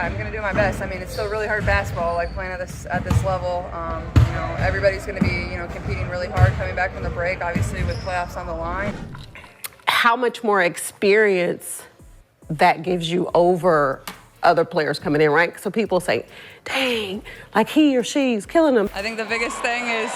I'm gonna do my best. I mean, it's still really hard basketball, like playing at this level. You know, everybody's gonna be, you know, competing really hard coming back from the break, obviously with playoffs on the line. How much more experience that gives you over other players coming in, right? So people say, dang, like he or she's killing them. I think the biggest thing is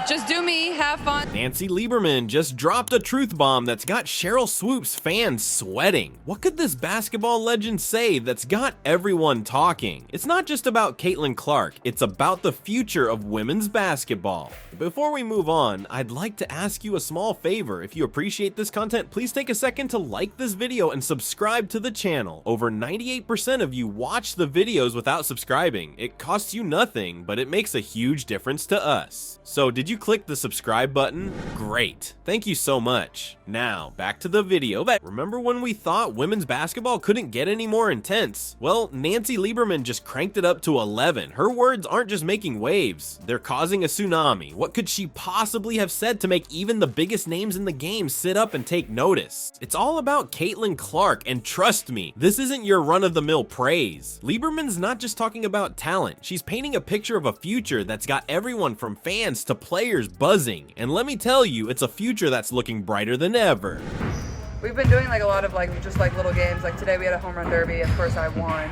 just do me, have fun. Nancy Lieberman just dropped a truth bomb that's got Sheryl Swoopes fans sweating. What could this basketball legend say that's got everyone talking? It's not just about Caitlin Clark, it's about the future of women's basketball. Before we move on, I'd like to ask you a small favor. If you appreciate this content, please take a second to like this video and subscribe to the channel. Over 98% of you watch the videos without subscribing. It costs you nothing, but it makes a huge difference to us. So did you click the subscribe button? Great. Thank you so much. Now, back to the video. Remember when we thought women's basketball couldn't get any more intense? Well, Nancy Lieberman just cranked it up to 11. Her words aren't just making waves, they're causing a tsunami. What could she possibly have said to make even the biggest names in the game sit up and take notice? It's all about Caitlin Clark, and trust me, this isn't your run-of-the-mill praise. Lieberman's not just talking about talent, she's painting a picture of a future that's got everyone from fans to players buzzing, and let me tell you, it's a future that's looking brighter than ever. We've been doing like a lot of just little games. Like today we had a home run derby. Of course I won.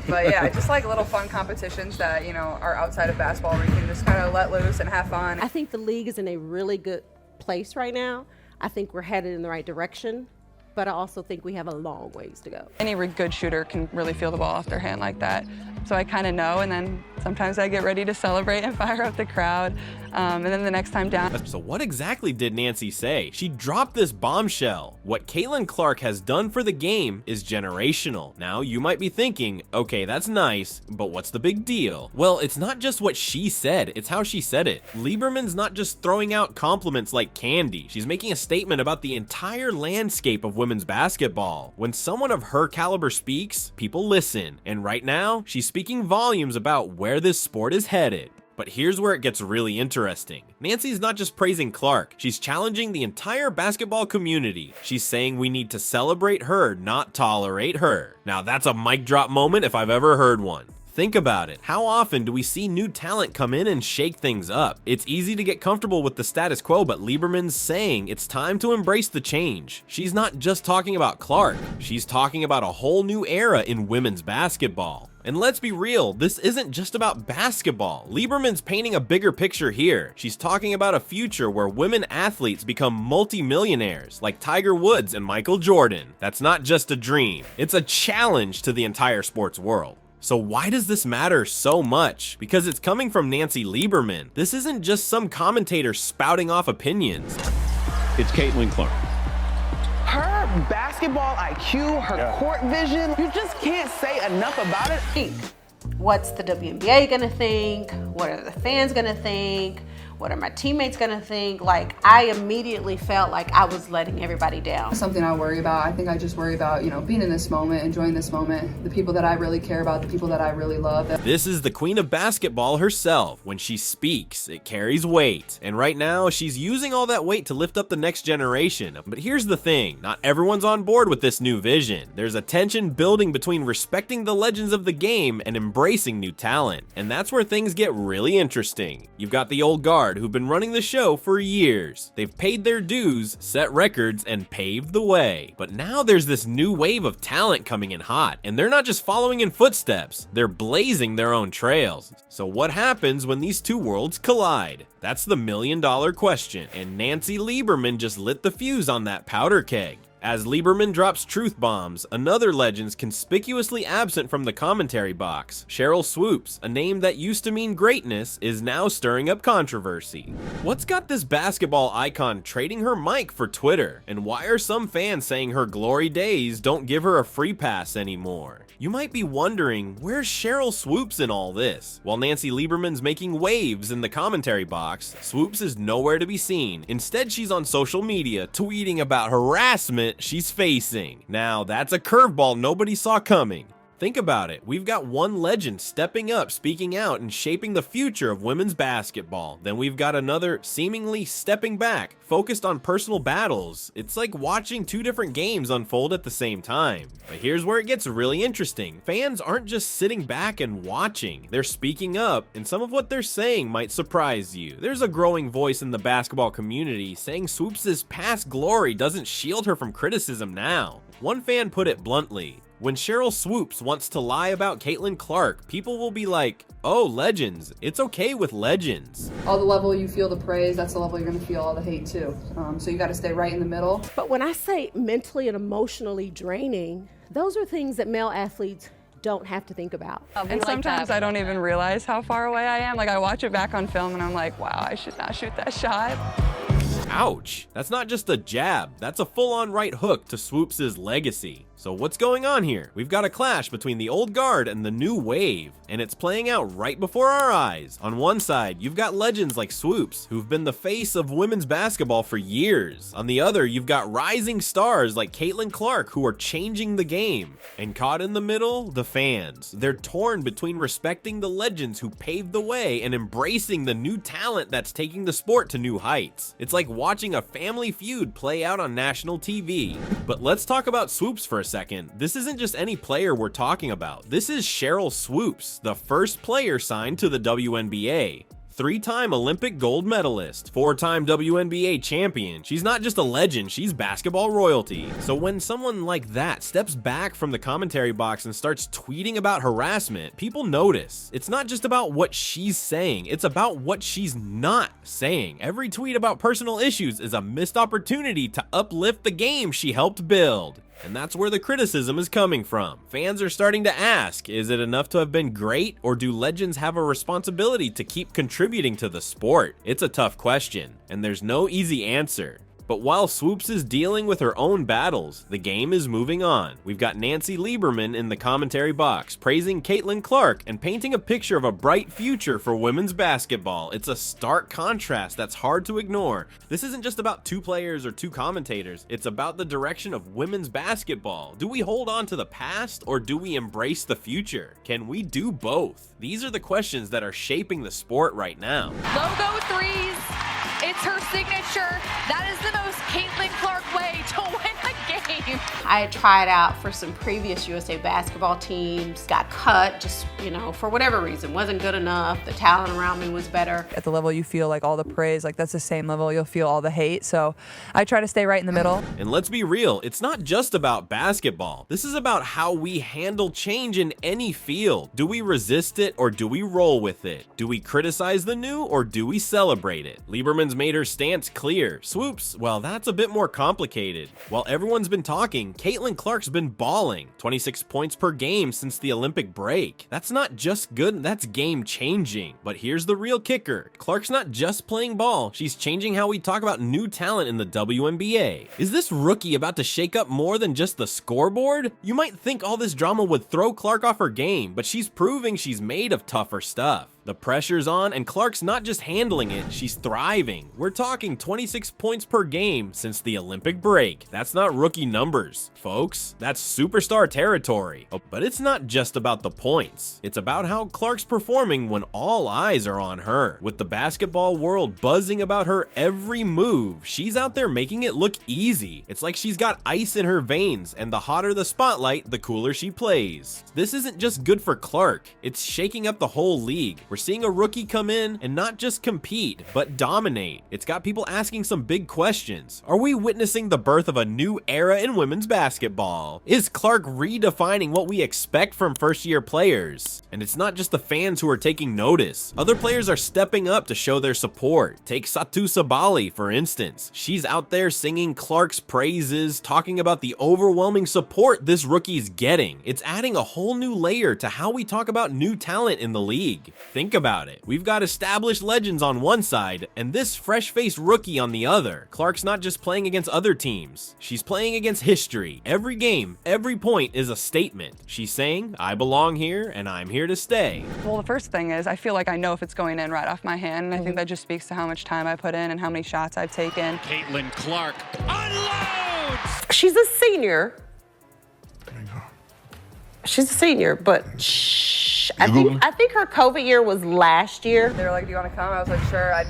But yeah, just like little fun competitions that, you know, are outside of basketball where you can just kind of let loose and have fun. I think the league is in a really good place right now. I think we're headed in the right direction, but I also think we have a long ways to go. Any good shooter can really feel the ball off their hand like that. So I kind of know, and then sometimes I get ready to celebrate and fire up the crowd. And then the next time down. So what exactly did Nancy say? She dropped this bombshell. What Caitlin Clark has done for the game is generational. Now you might be thinking, okay, that's nice, but what's the big deal? Well, it's not just what she said, it's how she said it. Lieberman's not just throwing out compliments like candy. She's making a statement about the entire landscape of women's basketball. When someone of her caliber speaks, people listen. And right now, she's speaking volumes about where this sport is headed. But here's where it gets really interesting. Nancy's not just praising Clark, she's challenging the entire basketball community. She's saying we need to celebrate her, not tolerate her. Now that's a mic drop moment if I've ever heard one. Think about it. How often do we see new talent come in and shake things up? It's easy to get comfortable with the status quo, but Lieberman's saying it's time to embrace the change. She's not just talking about Clark, she's talking about a whole new era in women's basketball. And let's be real, this isn't just about basketball. Lieberman's painting a bigger picture here. She's talking about a future where women athletes become multi-millionaires like Tiger Woods and Michael Jordan. That's not just a dream, it's a challenge to the entire sports world. So why does this matter so much? Because it's coming from Nancy Lieberman. This isn't just some commentator spouting off opinions. It's Caitlin Clark. Her basketball IQ, her court vision, you just can't say enough about it. What's the WNBA gonna think? What are the fans gonna think? What are my teammates gonna think? Like, I immediately felt like I was letting everybody down. Something I worry about. I think I just worry about, you know, being in this moment, enjoying this moment, the people that I really care about, the people that I really love. This is the queen of basketball herself. When she speaks, it carries weight. And right now, she's using all that weight to lift up the next generation. But here's the thing, not everyone's on board with this new vision. There's a tension building between respecting the legends of the game and embracing new talent. And that's where things get really interesting. You've got the old guard who've been running the show for years. They've paid their dues, set records, and paved the way. But now there's this new wave of talent coming in hot, and they're not just following in footsteps, they're blazing their own trails. So what happens when these two worlds collide? That's the million-dollar question, and Nancy Lieberman just lit the fuse on that powder keg. As Lieberman drops truth bombs, another legend's conspicuously absent from the commentary box. Sheryl Swoopes, a name that used to mean greatness, is now stirring up controversy. What's got this basketball icon trading her mic for Twitter? And why are some fans saying her glory days don't give her a free pass anymore? You might be wondering, where's Sheryl Swoopes in all this? While Nancy Lieberman's making waves in the commentary box, Swoopes is nowhere to be seen. Instead, she's on social media tweeting about harassment she's facing. Now, that's a curveball nobody saw coming. Think about it. We've got one legend stepping up, speaking out, and shaping the future of women's basketball. Then we've got another seemingly stepping back, focused on personal battles. It's like watching two different games unfold at the same time. But here's where it gets really interesting. Fans aren't just sitting back and watching. They're speaking up, and some of what they're saying might surprise you. There's a growing voice in the basketball community saying Swoopes' past glory doesn't shield her from criticism now. One fan put it bluntly: when Sheryl Swoopes wants to lie about Caitlin Clark, people will be like, oh, legends. It's okay with legends. All the level you feel the praise, that's the level you're going to feel all the hate too. So you got to stay right in the middle. But when I say mentally and emotionally draining, those are things that male athletes don't have to think about. And sometimes I don't even realize how far away I am. Like, I watch it back on film and I'm like, wow, I should not shoot that shot. Ouch. That's not just a jab. That's a full-on right hook to Swoopes' legacy. So what's going on here? We've got a clash between the old guard and the new wave, and it's playing out right before our eyes. On one side, you've got legends like Swoopes, who've been the face of women's basketball for years. On the other, you've got rising stars like Caitlin Clark, who are changing the game. And caught in the middle, the fans. They're torn between respecting the legends who paved the way and embracing the new talent that's taking the sport to new heights. It's like watching a family feud play out on national TV. But let's talk about Swoopes for a second. This isn't just any player we're talking about. This is Sheryl Swoopes, the first player signed to the WNBA. 3-time Olympic gold medalist, 4-time WNBA champion. She's not just a legend, she's basketball royalty. So when someone like that steps back from the commentary box and starts tweeting about harassment, people notice. It's not just about what she's saying, it's about what she's not saying. Every tweet about personal issues is a missed opportunity to uplift the game she helped build. And that's where the criticism is coming from. Fans are starting to ask, is it enough to have been great, or do legends have a responsibility to keep contributing to the sport? It's a tough question, and there's no easy answer. But while Swoopes is dealing with her own battles, the game is moving on. We've got Nancy Lieberman in the commentary box, praising Caitlin Clark and painting a picture of a bright future for women's basketball. It's a stark contrast that's hard to ignore. This isn't just about two players or two commentators, it's about the direction of women's basketball. Do we hold on to the past, or do we embrace the future? Can we do both? These are the questions that are shaping the sport right now. Logo threes. It's her signature. That is the most Caitlin Clark way to win a game. I had tried out for some previous USA basketball teams, got cut just, for whatever reason, wasn't good enough. The talent around me was better. At the level you feel like all the praise, like that's the same level you'll feel all the hate. So I try to stay right in the middle. And let's be real, it's not just about basketball. This is about how we handle change in any field. Do we resist it, or do we roll with it? Do we criticize the new, or do we celebrate it? Lieberman's made her stance clear. Swoopes, well, that's a bit more complicated. While everyone's been talking, Caitlin Clark's been balling. 26 points per game since the Olympic break. That's not just good, that's game changing. But here's the real kicker. Clark's not just playing ball, she's changing how we talk about new talent in the WNBA. Is this rookie about to shake up more than just the scoreboard? You might think all this drama would throw Clark off her game, but she's proving she's made of tougher stuff. The pressure's on, and Clark's not just handling it, she's thriving. We're talking 26 points per game since the Olympic break. That's not rookie numbers, folks. That's superstar territory. But it's not just about the points. It's about how Clark's performing when all eyes are on her. With the basketball world buzzing about her every move, she's out there making it look easy. It's like she's got ice in her veins, and the hotter the spotlight, the cooler she plays. This isn't just good for Clark, it's shaking up the whole league. We're seeing a rookie come in and not just compete, but dominate. It's got people asking some big questions. Are we witnessing the birth of a new era in women's basketball? Is Clark redefining what we expect from first-year players? And it's not just the fans who are taking notice. Other players are stepping up to show their support. Take Satu Sabali, for instance. She's out there singing Clark's praises, talking about the overwhelming support this rookie's getting. It's adding a whole new layer to how we talk about new talent in the league. Think about it. We've got established legends on one side, and this fresh-faced rookie on the other. Clark's not just playing against other teams. She's playing against history. Every game, every point is a statement. She's saying, I belong here, and I'm here to stay. Well, the first thing is I feel like I know if it's going in right off my hand, and I think that just speaks to how much time I put in and how many shots I've taken. Caitlin Clark unloads! She's a senior. She's a senior, but shh. I think her COVID year was last year. They were like, do you want to come? I was like, sure. I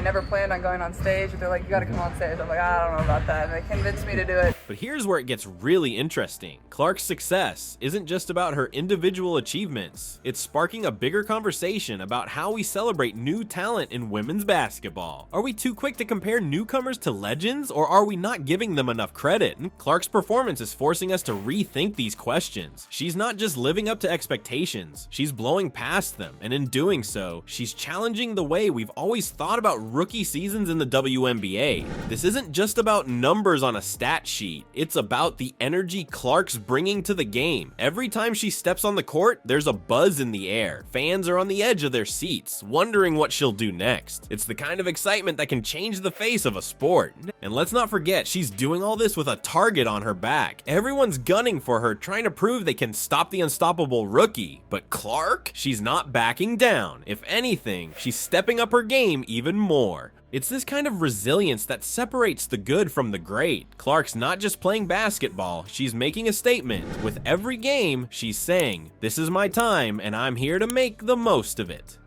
never planned on going on stage. They're like, you got to come on stage. I'm like, I don't know about that. And they convinced me to do it. But here's where it gets really interesting. Clark's success isn't just about her individual achievements. It's sparking a bigger conversation about how we celebrate new talent in women's basketball. Are we too quick to compare newcomers to legends, or are we not giving them enough credit? Clark's performance is forcing us to rethink these questions. She's not just living up to expectations, she's blowing past them, and in doing so, she's challenging the way we've always thought about rookie seasons in the WNBA. This isn't just about numbers on a stat sheet, it's about the energy Clark's bringing to the game. Every time she steps on the court, there's a buzz in the air. Fans are on the edge of their seats, wondering what she'll do next. It's the kind of excitement that can change the face of a sport. And let's not forget, she's doing all this with a target on her back. Everyone's gunning for her, trying to prove they can stop the unstoppable rookie. But Clark? She's not backing down. If anything, she's stepping up her game even more. It's this kind of resilience that separates the good from the great. Clark's not just playing basketball, she's making a statement. With every game, she's saying, this is my time and I'm here to make the most of it.